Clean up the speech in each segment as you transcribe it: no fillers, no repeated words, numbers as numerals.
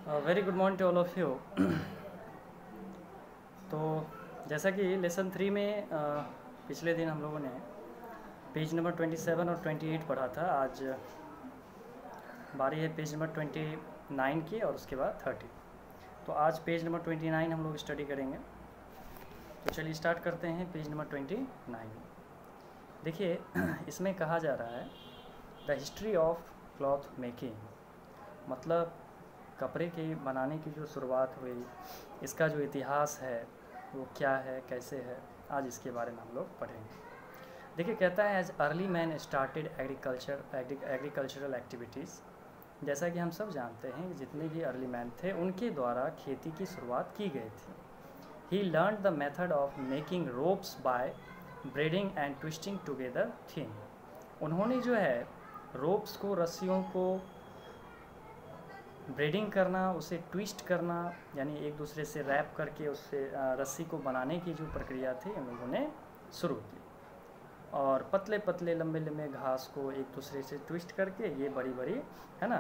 Very good morning to all of you. तो जैसा कि लेसन 3 में पिछले दिन हम लोगों ने पेज नंबर 27 और 28 पढ़ा था। आज बारी है पेज नंबर 29 की और उसके बाद 30। तो आज पेज नंबर 29 हम लोग स्टडी करेंगे। तो चलिए स्टार्ट करते हैं पेज नंबर 29। देखिए इसमें कहा जा रहा है the history of cloth making, मतलब कपड़े के बनाने की जो शुरुआत हुई, इसका जो इतिहास है वो क्या है, कैसे है, आज इसके बारे में हम लोग पढ़ेंगे। देखिए कहता है as early man started agricultural activities. जैसा कि हम सब जानते हैं कि जितने भी अर्ली मैन थे उनके द्वारा खेती की शुरुआत की गई थी। He learn the method of making ropes by braiding and twisting together thin. उन्होंने जो है रोप्स को, रस्सियों को ब्रेडिंग करना, उसे ट्विस्ट करना, यानी एक दूसरे से रैप करके उससे रस्सी को बनाने की जो प्रक्रिया थी उन लोगों ने शुरू की। और पतले पतले लंबे लंबे घास को एक दूसरे से ट्विस्ट करके ये बड़ी बड़ी है ना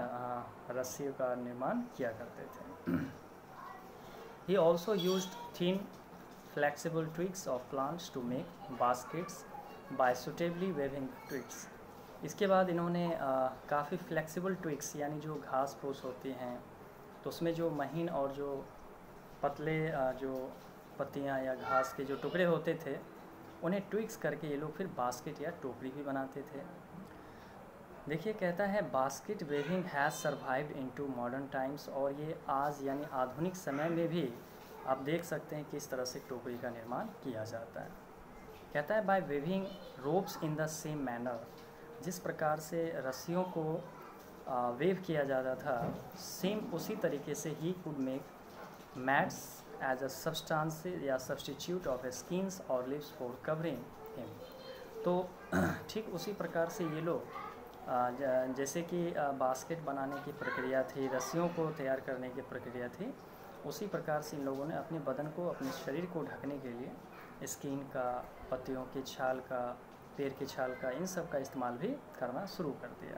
रस्सियों का निर्माण किया करते थे। He also used thin flexible twigs of plants to make baskets by suitably weaving twigs. इसके बाद इन्होंने काफ़ी फ्लेक्सिबल ट्विग्स, यानी जो घास फूस होती हैं तो उसमें जो महीन और जो पतले जो पत्तियां या घास के जो टुकड़े होते थे उन्हें ट्विग्स करके ये लोग फिर बास्केट या टोकरी भी बनाते थे। देखिए कहता है basket weaving has survived into modern times, और ये आज यानी आधुनिक समय में भी आप देख सकते हैं कि इस तरह से टोकरी का निर्माण किया जाता है। कहता है by weaving ropes in the same manner, जिस प्रकार से रस्सियों को वेव किया जाता था सेम उसी तरीके से ही could make mats as a substance या सब्सटीट्यूट ऑफ स्किन्स और लिव्स फॉर कवरिंग हिम। तो ठीक उसी प्रकार से ये लोग जैसे कि बास्केट बनाने की प्रक्रिया थी, रस्सियों को तैयार करने की प्रक्रिया थी, उसी प्रकार से इन लोगों ने अपने बदन को, अपने शरीर को ढकने के लिए स्किन का, पत्तियों की छाल का, पैर की छाल का, इन सब का इस्तेमाल भी करना शुरू कर दिया।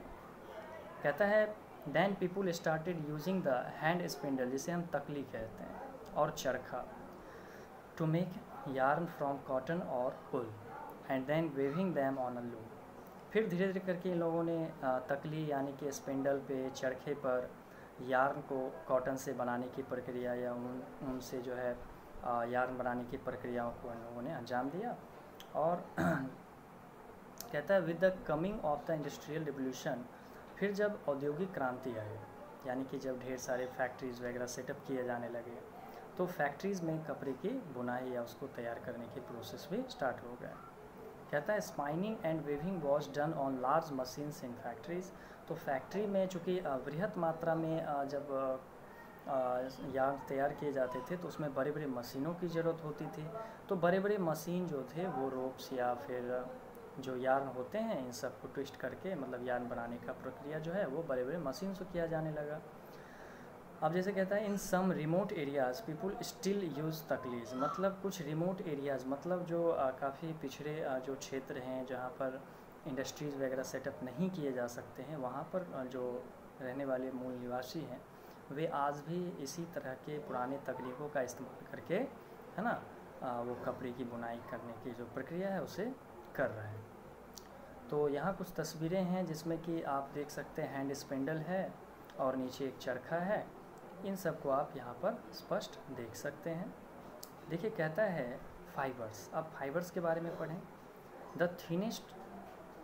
कहता है then people started using the hand spindle, जिसे हम तकली कहते हैं, और चरखा, to make yarn from cotton और wool and then weaving them on a loom. फिर धीरे धीरे करके इन लोगों ने तकली यानी कि स्पिंडल पे, चरखे पर यार्न को कॉटन से बनाने की प्रक्रिया या उनसे जो है यार्न बनाने की प्रक्रियाओं को इन लोगों ने अंजाम दिया। और कहता है with the coming of the industrial revolution, फिर जब औद्योगिक क्रांति आई, यानी कि जब ढेर सारे फैक्ट्रीज़ वगैरह सेटअप किए जाने लगे, तो फैक्ट्रीज़ में कपड़े की बुनाई या उसको तैयार करने की प्रोसेस भी स्टार्ट हो गया। कहता है spinning and weaving was done on large machines in factories. तो फैक्ट्री में चूँकि बृहत मात्रा में जब यार्न तैयार किए जाते थे तो उसमें बड़े बड़े मशीनों की ज़रूरत होती थी। तो बड़े बड़े मशीन जो थे वो रोप्स या फिर जो यार्न होते हैं इन सब को ट्विस्ट करके, मतलब यार्न बनाने का प्रक्रिया जो है वो बड़े बड़े मशीन से किया जाने लगा। अब जैसे कहता है in some remote areas people still use taklis, मतलब कुछ रिमोट एरियाज़, मतलब जो काफ़ी पिछड़े जो क्षेत्र हैं जहाँ पर इंडस्ट्रीज़ वगैरह सेटअप नहीं किए जा सकते हैं, वहाँ पर जो रहने वाले मूल निवासी हैं वे आज भी इसी तरह के पुराने तकनीकों का इस्तेमाल करके, है ना, वो कपड़े की बुनाई करने की जो प्रक्रिया है उसे कर रहे हैं। तो यहाँ कुछ तस्वीरें हैं जिसमें कि आप देख सकते हैं हैंड स्पिंडल है और नीचे एक चरखा है, इन सब को आप यहाँ पर स्पष्ट देख सकते हैं। देखिए कहता है फाइबर्स, अब फाइबर्स के बारे में पढ़ें। द थिनेस्ट,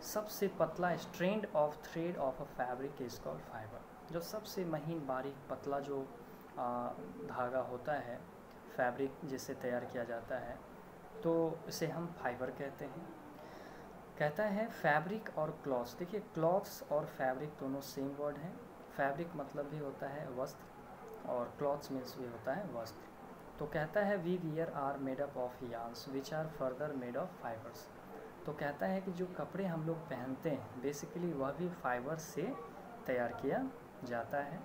सबसे पतला strand of thread of a fabric is called fibre. जो सबसे महीन बारीक पतला जो धागा होता है फैब्रिक जिससे तैयार किया जाता है तो इसे हम फाइबर कहते हैं। कहता है फैब्रिक और क्लॉथ्स, देखिए क्लॉथ्स और फैब्रिक दोनों सेम वर्ड हैं। फैब्रिक मतलब भी होता है वस्त्र और क्लॉथ्स मीन्स भी होता है वस्त्र। तो कहता है we wear are made up of yarns which are further made of fibres. तो कहता है कि जो कपड़े हम लोग पहनते हैं बेसिकली वह भी फाइबर से तैयार किया जाता है।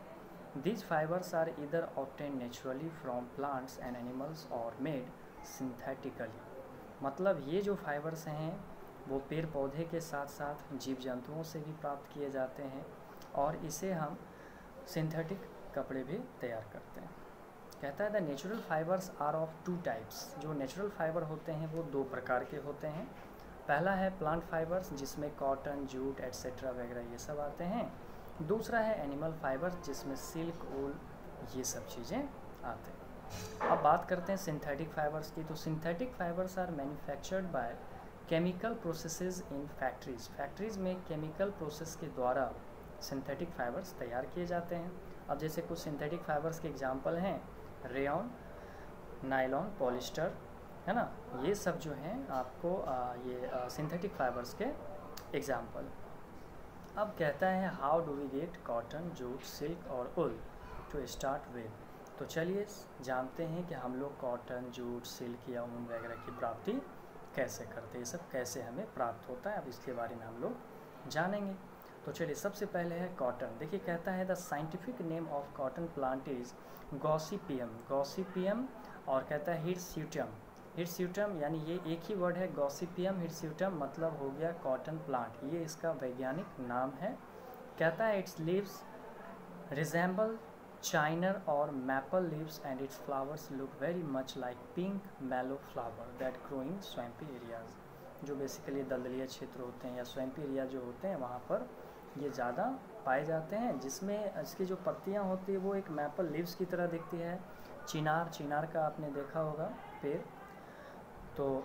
दीज फाइबर्स आर इधर obtain naturally from plants and animals और मेड सिंथेटिकली, मतलब ये जो फाइबर्स हैं वो पेड़ पौधे के साथ साथ जीव जंतुओं से भी प्राप्त किए जाते हैं और इसे हम सिंथेटिक कपड़े भी तैयार करते हैं। कहता है the natural fibres are of two types. जो नेचुरल फाइबर होते हैं वो दो प्रकार के होते हैं। पहला है प्लांट फाइबर्स जिसमें कॉटन, जूट एट्सेट्रा वगैरह ये सब आते हैं। दूसरा है एनिमल फाइबर्स जिसमें सिल्क, वूल ये सब चीज़ें आते हैं। अब बात करते हैं सिंथेटिक फाइबर्स की। तो synthetic fibres are manufactured by chemical processes in factories. Factories में केमिकल प्रोसेस के द्वारा सिंथेटिक फाइबर्स तैयार किए जाते हैं। अब जैसे कुछ सिंथेटिक फाइबर्स के एग्जांपल हैं रेयॉन, नायलॉन, पॉलिस्टर, है ना, ये सब जो हैं आपको ये सिंथेटिक फाइबर्स के एग्जांपल। अब कहता है how do we get cotton, jute, silk और वूल टू स्टार्ट विद। तो चलिए जानते हैं कि हम लोग कॉटन, जूट, सिल्क या ऊन वगैरह की प्राप्ति कैसे करते हैं, ये सब कैसे हमें प्राप्त होता है। अब इसके बारे में हम लोग जानेंगे। तो चलिए सबसे पहले है कॉटन। देखिए कहता है the scientific name of cotton plant is Gossypium. Gossypium और कहता है हिरस्यूटम। हिरस्यूटम यानी ये एक ही वर्ड है, गॉसिपियम हिरस्यूटम मतलब हो गया कॉटन प्लांट, ये इसका वैज्ञानिक नाम है। कहता है इट्स लीव्स रिजेंबल चाइनर और maple leaves and its flowers look very much like pink mallow flower that grow in swampy areas. जो बेसिकली दलदलीय क्षेत्र होते हैं या स्वैम्पी एरिया जो होते हैं वहाँ पर ये ज़्यादा पाए जाते हैं, जिसमें इसकी जो पत्तियाँ होती है वो एक मैपल लीव्स की तरह दिखती है। चिनार का आपने देखा होगा पेड़, तो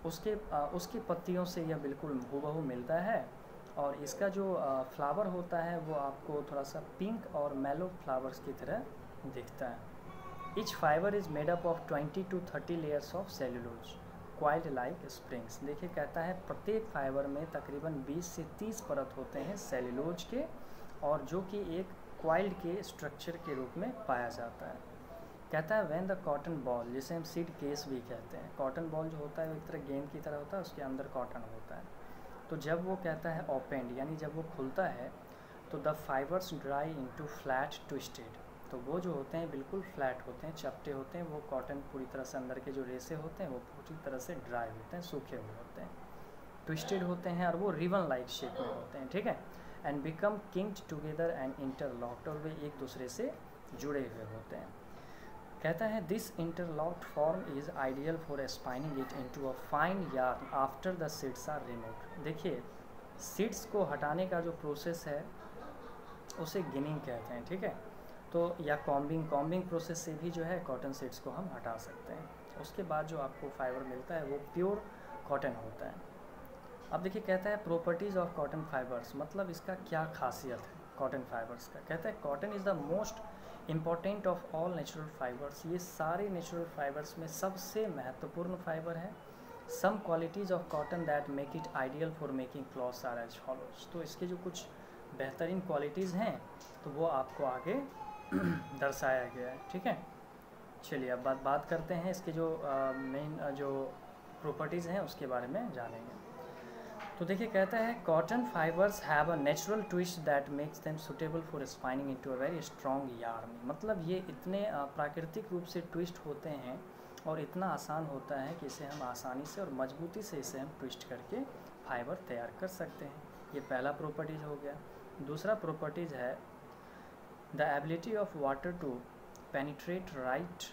उसकी पत्तियों से यह बिल्कुल हूबहू मिलता है। और इसका जो फ्लावर होता है वो आपको थोड़ा सा पिंक और मेलो फ्लावर्स की तरह दिखता है। Each fibre is made up of 20 to 30 layers of cellulose coiled like springs. देखिए कहता है प्रत्येक फाइबर में तकरीबन 20 से 30 परत होते हैं सेल्यूलोज के, और जो कि एक क्वाइल्ड के स्ट्रक्चर के रूप में पाया जाता है। कहता है व्हेन द कॉटन बॉल, जिसे हम सीड केस भी कहते हैं, कॉटन बॉल जो होता है वो एक तरह गेंद की तरह होता है, उसके अंदर कॉटन होता है। तो जब वो कहता है ओपेंड यानी जब वो खुलता है तो the fibres dry into flat twisted. तो वो जो होते हैं बिल्कुल फ्लैट होते हैं, चपटे होते हैं। वो कॉटन पूरी तरह से अंदर के जो रेसे होते हैं वो पूरी तरह से ड्राई होते हैं, सूखे हुए होते हैं, ट्विस्टेड होते हैं और वो रिबन लाइक शेप में होते हैं, ठीक है। And become kinked together and interlocked, और वे एक दूसरे से जुड़े हुए होते हैं। कहता है this interlocked form is ideal for spinning it into a fine yarn after the seeds are removed. देखिए सीड्स को हटाने का जो प्रोसेस है उसे गिनिंग कहते हैं, ठीक है। तो या कॉम्बिंग प्रोसेस से भी जो है कॉटन सीड्स को हम हटा सकते हैं। उसके बाद जो आपको फाइबर मिलता है वो प्योर कॉटन होता है। अब देखिए कहता है प्रॉपर्टीज़ ऑफ कॉटन फाइबर्स, मतलब इसका क्या खासियत है कॉटन फाइबर्स का। कहता है cotton is the most important of all natural fibres. ये सारे नेचुरल फाइबर्स में सबसे महत्वपूर्ण फाइबर है। Some qualities of cotton that make it ideal for making clothes are as follows. तो इसके जो कुछ बेहतरीन क्वालिटीज़ हैं तो वो आपको आगे दर्शाया गया है, ठीक है। चलिए अब बात करते हैं इसके जो मेन जो प्रॉपर्टीज़ हैं उसके बारे में जानेंगे। तो देखिए कहता है cotton fibres have a natural twist that makes them suitable for spinning into a very strong yarn. मतलब ये इतने प्राकृतिक रूप से ट्विस्ट होते हैं और इतना आसान होता है कि इसे हम आसानी से और मजबूती से इसे हम ट्विस्ट करके फाइबर तैयार कर सकते हैं। ये पहला प्रॉपर्टीज़ हो गया। दूसरा प्रॉपर्टीज़ है the ability of water to penetrate right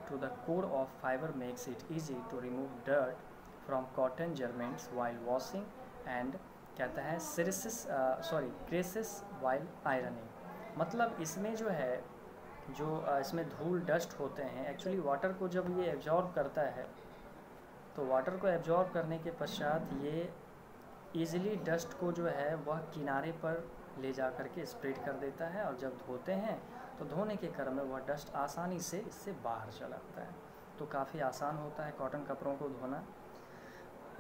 to the core of fibre makes it easy to remove dirt from cotton garments while washing and कहता है क्रेसिस वाइल आयरनिंग। मतलब इसमें जो है इसमें धूल डस्ट होते हैं, एक्चुअली वाटर को जब ये एब्जॉर्ब करता है तो वाटर को एब्जॉर्ब करने के पश्चात ये ईज़िली डस्ट को जो है वह किनारे पर ले जा कर के स्प्रेड कर देता है, और जब धोते हैं तो धोने के क्रम में वह डस्ट आसानी से इससे बाहर चला आता है। तो काफ़ी आसान होता है कॉटन कपड़ों को धोना।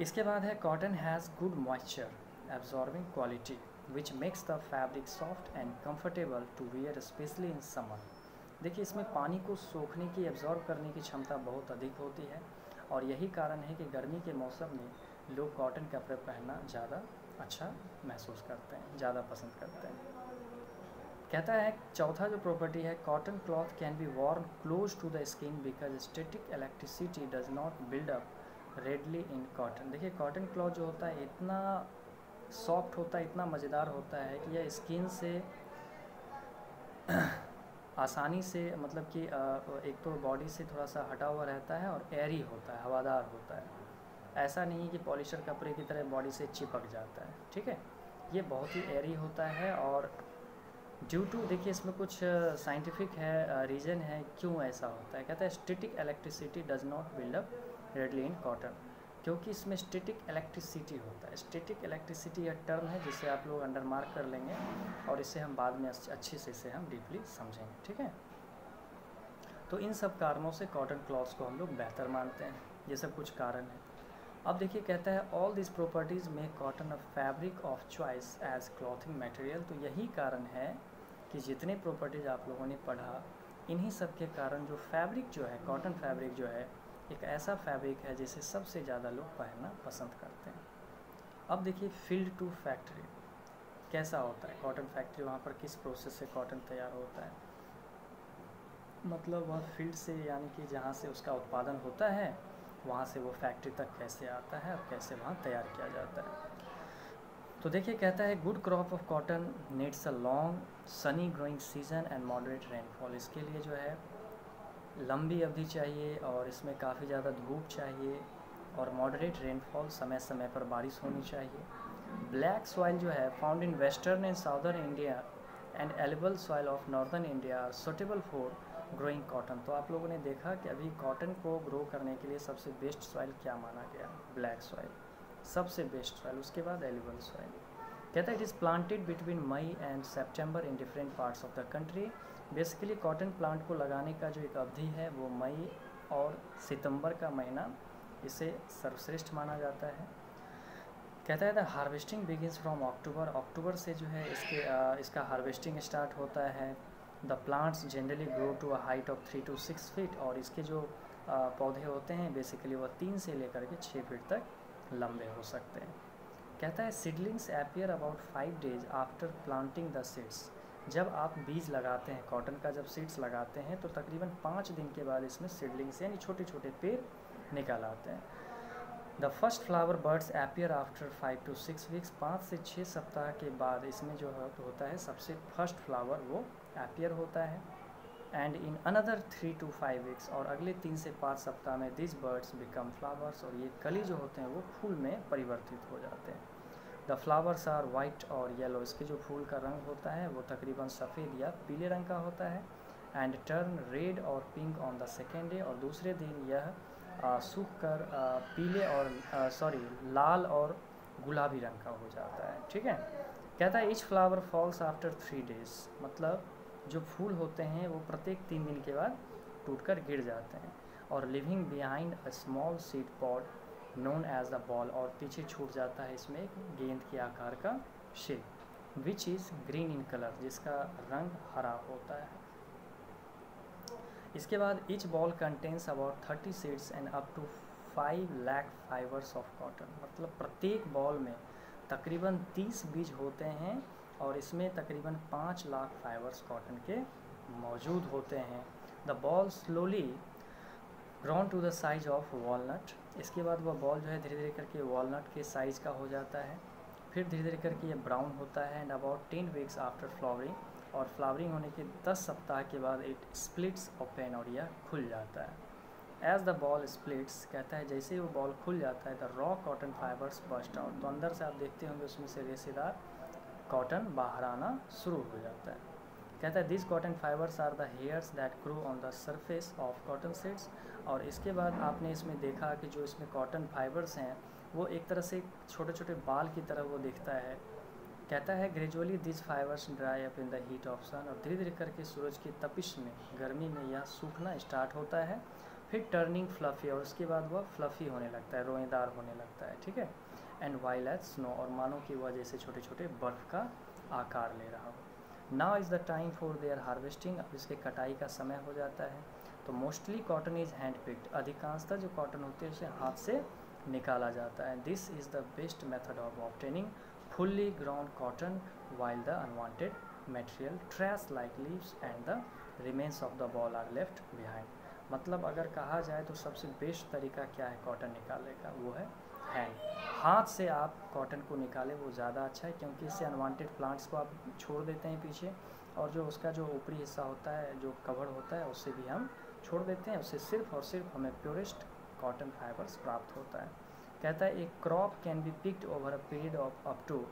इसके बाद है cotton has good moisture absorbing quality which makes the fabric soft and comfortable to wear especially in summer. देखिए इसमें पानी को सोखने की, एब्जॉर्ब करने की क्षमता बहुत अधिक होती है, और यही कारण है कि गर्मी के मौसम में लोग कॉटन कपड़े पहनना ज़्यादा अच्छा महसूस करते हैं, ज़्यादा पसंद करते हैं। कहता है चौथा जो प्रॉपर्टी है cotton cloth can be worn close to the skin because static electricity does not build up readily in cotton. देखिए कॉटन क्लॉथ जो होता है इतना सॉफ्ट होता है, इतना मज़ेदार होता है कि यह स्किन से आसानी से मतलब कि एक तो बॉडी से थोड़ा सा हटा हुआ रहता है और एयरी होता है, हवादार होता है। ऐसा नहीं कि पॉलिस्टर कपड़े की तरह बॉडी से चिपक जाता है, ठीक है। ये बहुत ही एयरी होता है और ड्यू टू, देखिए इसमें कुछ साइंटिफिक है रीज़न है क्यों ऐसा होता है। कहता है static electricity does not build up readily in cotton, क्योंकि इसमें स्टैटिक इलेक्ट्रिसिटी होता है। स्टैटिक इलेक्ट्रिसिटी यह टर्म है जिसे आप लोग अंडर मार्क कर लेंगे और इसे हम बाद में अच्छे से इसे हम डीपली समझेंगे, ठीक है। तो इन सब कारणों से कॉटन क्लॉथ्स को हम लोग बेहतर मानते हैं, ये सब कुछ कारण है। अब देखिए कहता है all this properties make cotton a fabric of choice as clothing material. तो यही कारण है कि जितने प्रॉपर्टीज़ आप लोगों ने पढ़ा, इन्हीं सब के कारण जो फैब्रिक जो है, कॉटन फैब्रिक जो है, एक ऐसा फैब्रिक है जिसे सबसे ज़्यादा लोग पहनना पसंद करते हैं। अब देखिए फील्ड टू फैक्ट्री कैसा होता है। कॉटन फैक्ट्री, वहाँ पर किस प्रोसेस से कॉटन तैयार होता है, मतलब वह फील्ड से, यानी कि जहाँ से उसका उत्पादन होता है वहाँ से वो फैक्ट्री तक कैसे आता है और कैसे वहाँ तैयार किया जाता है। तो देखिए कहता है good crop of cotton needs a long Sunny growing season and moderate rainfall. इसके लिए जो है लंबी अवधि चाहिए और इसमें काफ़ी ज़्यादा धूप चाहिए और मॉडरेट रेनफॉल, समय समय पर बारिश होनी चाहिए। ब्लैक सॉइल जो है found in western and southern India and एलिबल soil of northern India are suitable for growing cotton. तो आप लोगों ने देखा कि अभी कॉटन को ग्रो करने के लिए सबसे बेस्ट सॉइल क्या माना गया, ब्लैक सॉइल सबसे बेस्ट सॉइल, उसके बाद एलिबल सॉइल। कहता है it is planted between May and September in different parts of the country. Basically cotton plant को लगाने का जो एक अवधि है वो मई और सितंबर का महीना इसे सर्वश्रेष्ठ माना जाता है। कहता है the harvesting begins from October. October से जो है इसका हार्वेस्टिंग स्टार्ट होता है। The plants generally grow to a height of 3 to 6 feet और इसके जो पौधे होते हैं बेसिकली वह 3 से लेकर के 6 फीट तक लंबे हो सकते हैं। कहता है seedlings appear about 5 days after planting the seeds. जब आप बीज लगाते हैं कॉटन का, जब सीड्स लगाते हैं तो तकरीबन 5 दिन के बाद इसमें सीडलिंग्स यानी छोटे छोटे पेड़ निकल आते हैं। The first flower birds appear after 5 to 6 weeks। 5 से 6 सप्ताह के बाद इसमें जो होता है सबसे फर्स्ट फ्लावर वो अपीयर होता है। And in another 3 to 5 weeks और अगले 3 से 5 सप्ताह में दिस बर्ड्स बिकम फ्लावर्स और ये कली जो होते हैं वो फूल में परिवर्तित हो जाते हैं। द फ्लावर्स आर वाइट और येलो। इसके जो फूल का रंग होता है वो तकरीबन सफ़ेद या पीले रंग का होता है। एंड टर्न रेड और pink on the second day और दूसरे दिन यह सूख कर पीले और लाल और गुलाबी रंग का हो जाता है, ठीक है। कहता है each flower falls after 3 days। मतलब जो फूल होते हैं वो प्रत्येक 3 दिन के बाद टूटकर गिर जाते हैं। और living behind a small seed pod known as the boll और पीछे छूट जाता है इसमें एक गेंद के आकार का shape which is green in colour, जिसका रंग हरा होता है। इसके बाद each boll contains about 30 seeds and up to 5 lakh fibres of cotton. मतलब प्रत्येक बॉल में तकरीबन 30 बीज होते हैं और इसमें तकरीबन 5 लाख फाइबर्स कॉटन के मौजूद होते हैं। The boll slowly grown to the size of walnut. इसके बाद वह बॉल जो है धीरे धीरे करके वॉलनट के साइज़ का हो जाता है। फिर धीरे धीरे करके ये ब्राउन होता है। And about 10 weeks after flowering और फ्लावरिंग होने के 10 सप्ताह के बाद इट स्प्लिट्स ओपन और यह खुल जाता है। एज द बॉल स्प्लिट्स, कहता है जैसे ही वो बॉल खुल जाता है the raw cotton fibres burst out. तो अंदर से आप देखते होंगे उसमें से रेशेदार कॉटन बाहर आना शुरू हो जाता है। कहता है this cotton fibres are the hairs that grow on the surface of cotton seeds. और इसके बाद आपने इसमें देखा कि जो इसमें कॉटन फाइबर्स हैं वो एक तरह से छोटे छोटे बाल की तरह वो दिखता है। कहता है gradually this fibres dry up in the heat of sun और धीरे धीरे करके सूरज की तपिश में, गर्मी में यह सूखना स्टार्ट होता है। फिर टर्निंग फ्लफ़ी और उसके बाद वह फ्लफ़ी होने लगता है, रोएदार होने लगता है, ठीक है। एंड वाइल एज स्नो और मानो कि वह जैसे छोटे छोटे बर्फ़ का आकार ले रहा हो। Now is the time for their harvesting. अब इसके कटाई का समय हो जाता है। तो mostly cotton is hand picked. अधिकांशतः जो कॉटन होती है उसे हाथ से निकाला जाता है। This is the best method of obtaining fully ground cotton while the unwanted material trace like leaves and the remains of the boll are left behind. मतलब अगर कहा जाए तो सबसे बेस्ट तरीका क्या है कॉटन निकालने का, वो है हैंड, हाथ से आप कॉटन को निकालें वो ज़्यादा अच्छा है, क्योंकि इससे अनवांटेड प्लांट्स को आप छोड़ देते हैं पीछे, और जो उसका जो ऊपरी हिस्सा होता है, जो कवर होता है, उससे भी हम छोड़ देते हैं। उससे सिर्फ और सिर्फ हमें प्योरेस्ट कॉटन फाइबर्स प्राप्त होता है। कहता है एक crop can be picked over a period of up to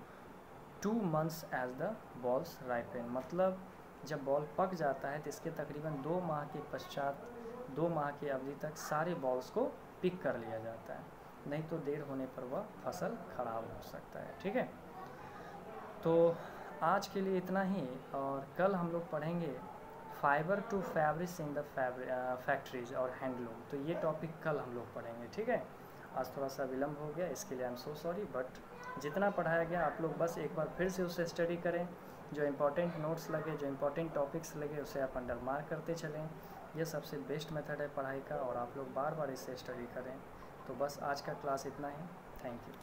2 months as the bolls ripen, मतलब जब बॉल पक जाता है तो इसके तकरीबन 2 माह के पश्चात, 2 माह की अवधि तक सारे बॉल्स को पिक कर लिया जाता है, नहीं तो देर होने पर वह फसल खराब हो सकता है। ठीक है, तो आज के लिए इतना ही, और कल हम लोग पढ़ेंगे fibre to fabrics in the factories और हैंडलूम, तो ये टॉपिक कल हम लोग पढ़ेंगे। ठीक है, आज थोड़ा सा विलम्ब हो गया, इसके लिए I am so sorry, but जितना पढ़ाया गया आप लोग बस एक बार फिर से उसे स्टडी करें, जो इम्पोर्टेंट नोट्स लगे, जो इम्पोर्टेंट टॉपिक्स लगे, उसे आप अंडर मार्क करते चलें। ये सबसे बेस्ट मेथड है पढ़ाई का, और आप लोग बार बार इसे स्टडी करें। तो बस आज का क्लास इतना ही, थैंक यू।